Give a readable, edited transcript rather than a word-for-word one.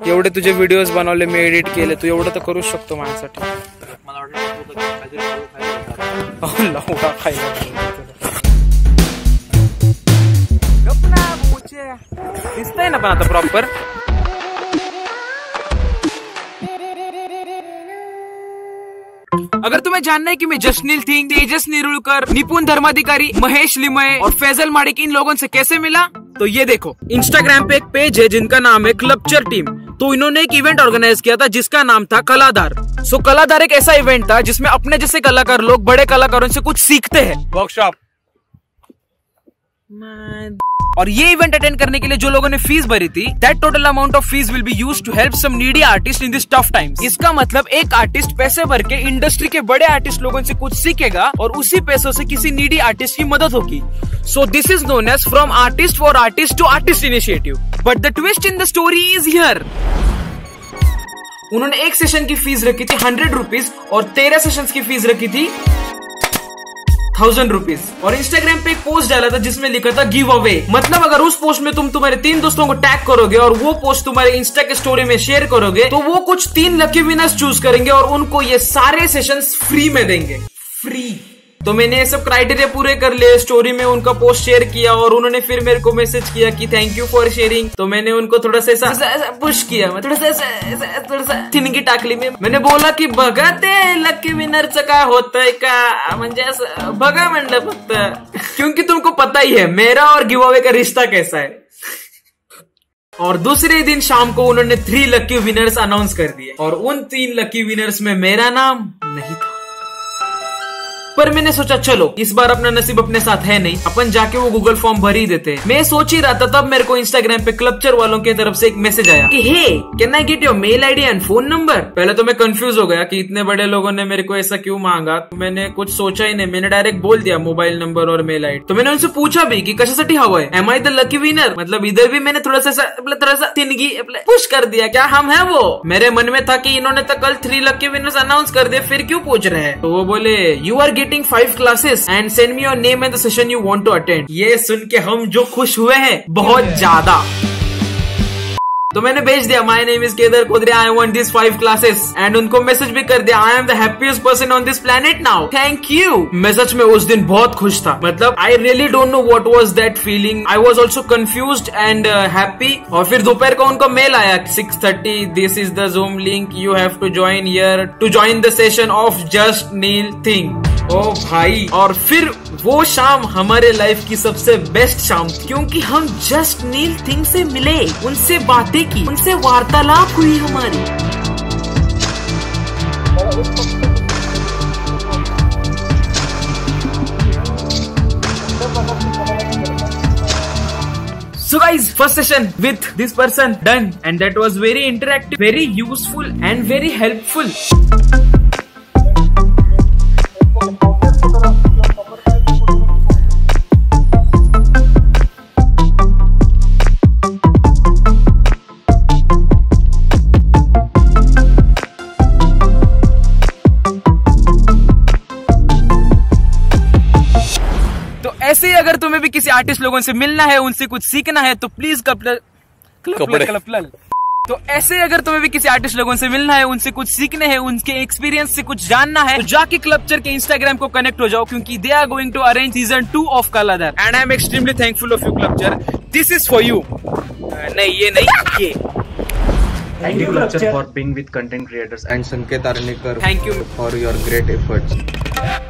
एवढे तुझे व्हिडिओज बनवले, मी एडिट केले, तू एवढं तर करूच शकतो माझ्यासाठी. लवडा खायला दिसतंय ना पण आता प्रॉपर. अगर तुम्हें जानना है कि मैं जशनील थिंग, तेजस निरुलकर, निपुण धर्माधिकारी, महेश लिमये और फैजल माडिक इन लोगों से कैसे मिला, तो ये देखो. इंस्टाग्राम पे एक पेज है जिनका नाम है क्लबचर टीम. तो इन्होंने एक इवेंट ऑर्गेनाइज किया था जिसका नाम था कलादार. सो कलादार एक ऐसा इवेंट था जिसमें अपने जैसे कलाकार लोग बड़े कलाकारों से कुछ सीखते हैं. वर्कशॉप. और ये इवेंट अटेंड करने के लिए जो लोगों ने फीस भरी थी, that total amount of fees will be used to help some needy artist in this tough times. इसका मतलब एक आर्टिस्ट पैसे भर के इंडस्ट्री के बड़े आर्टिस्ट लोगों से कुछ सीखेगा और उसी पैसों से किसी नीडी आर्टिस्ट की मदद होगी. So this is known as from artist for artist to artist initiative. But the twist in the story is here. उन्होंने एक सेशन की फीस रखी थी 100 रुपीज और 13 सेशन की फीस रखी थी 1000 रुपीज. और इंस्टाग्राम पे एक पोस्ट डाला था जिसमें लिखा था गिव अवे. मतलब अगर उस पोस्ट में तुम तुम्हारे 3 दोस्तों को टैग करोगे और वो पोस्ट तुम्हारे इंस्टा के स्टोरी में शेयर करोगे तो वो कुछ 3 लकी विनर्स चूज करेंगे और उनको ये सारे सेशंस फ्री में देंगे. फ्री. तो मैंने ये सब क्राइटेरिया पूरे कर लिए, स्टोरी में उनका पोस्ट शेयर किया और उन्होंने फिर मेरे को मैसेज किया कि थैंक यू फॉर शेयरिंग. तो मैंने उनको थोड़ा सा ऐसा पुश किया, मैं थोड़ा सा थिनकी टाकली में. मैंने बोला की बघा ते लकी विनरचं काय होतंय का, म्हणजे असं बघा म्हणलं फक्त, क्योंकि तुमको पता ही है मेरा और गिव अवे का रिश्ता कैसा है. और दूसरे दिन शाम को उन्होंने 3 लकी विनर्स अनाउंस कर दिए और उन 3 लकी विनर्स में मेरा नाम नहीं था. पर मैंने सोचा चलो इस बार अपना नसीब अपने साथ है नहीं, अपन जाके वो गूगल फॉर्म भर ही देते. मैं सोच ही रहा था तब मेरे को इंस्टाग्राम पे क्लबचर वालों की तरफ से एक मैसेज आया कि hey can I get your mail ID and phone number. पहले तो मैं कंफ्यूज हो गया कि इतने बड़े लोगों ने मेरे को ऐसा क्यों मांगा. तो मैंने कुछ सोचा ही नहीं, मैंने डायरेक्ट बोल दिया मोबाइल नंबर और मेल आईडी. तो मैंने उनसे पूछा भी कि कशासाठी हवंय, am I the lucky winner. मतलब इधर भी मैंने थोड़ा सा तिनगी पुश कर दिया, क्या हम है वो. मेरे मन में था कि इन्होंने तो कल 3 लकी विनर्स अनाउंस कर दिए, फिर क्यों पूछ रहे हैं. तो वो बोले you are getting 5 classes and send me your name and the session you want to attend. ये सुन के हम जो खुश हुए हैं बहुत ज्यादा. तो मैंने भेज दिया my name is Kedar Kodaria, I want this 5 classes and उनको मैसेज भी कर दिया I am the happiest person on this planet now, thank you. मैं सच में उस दिन बहुत खुश था. मतलब I really don't know what was that feeling. I was also confused and happy. और फिर दोपहर को उनका मेल आया 6:30 this is the Zoom link you have to join here to join the session of Jashneel थिंग. ओ भाई. और फिर वो शाम हमारे लाइफ की सबसे बेस्ट शाम थी क्योंकि हम जशनील थिंग से मिले, उनसे बातें की, उनसे वार्तालाप हुई हमारी. So guys, first session with this person done and that was very interactive, very useful and very helpful. ऐसे ही अगर तुम्हें भी किसी आर्टिस्ट लोगों से मिलना है, उनसे कुछ सीखना है तो प्लीज तो ऐसे अगर तुम्हें भी किसी आर्टिस्ट लोगों से मिलना है, उनसे कुछ सीखने हैं, उनके एक्सपीरियंस से कुछ जानना है तो जाके क्लबचर के इंस्टाग्राम को कनेक्ट हो जाओ क्योंकि they are going to arrange season 2 of Kaladar and I am extremely thankful of you क्लबचर. This is for you. नहीं ये नहीं ये. Thank you Clubcher for being with content creators and Sanket Arnikar thank you for your great efforts.